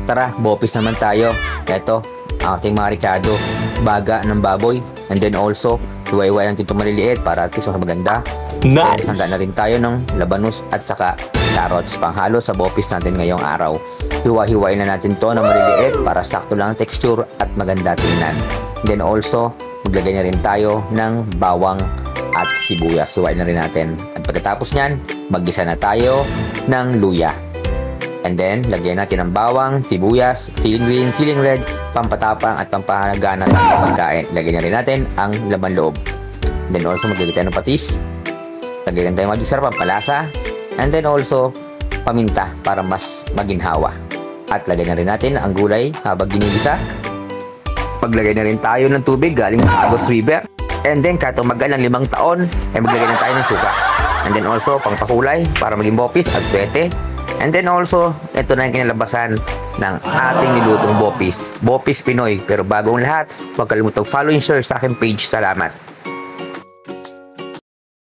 Tara, bopis naman tayo. Ito, ang ating mga ricado. Baga ng baboy. And then also, hiwa-hiwa natin itong maliliit para at least mas maganda. Nice! Then, handa na rin tayo ng labanus at saka carrots panghalo sa bopis natin ngayong araw. Hiwa-hiwain na natin to na maliliit para sakto lang ang texture at maganda tingnan. Then also, maglagay na rin tayo ng bawang at sibuyas. Hiwain na rin natin. At pagkatapos nyan, maggisa na tayo ng luya. And then, lagyan natin ng bawang, sibuyas, siling green, siling red, pampatapang at pampahagana ng pagkain. Lagyan na rin natin ang laman loob. Then also, maglagay tayo ng patis. Lagyan tayo ng magic sarap, pampalasa. And then also, paminta para mas maginhawa. At lagyan na rin natin ang gulay habang ginigisa. Paglagay na rin tayo ng tubig galing sa Agos River. And then, kahit umagal ng 5 taon, ay maglagay na tayo ng suka. And then also, pangpakulay para maging bopis at pwete. And then also, ito na yung kinalabasan ng ating nilutong bopis. Bopis Pinoy. Pero bago ang lahat, huwag kalimutang follow and share sa aking page. Salamat!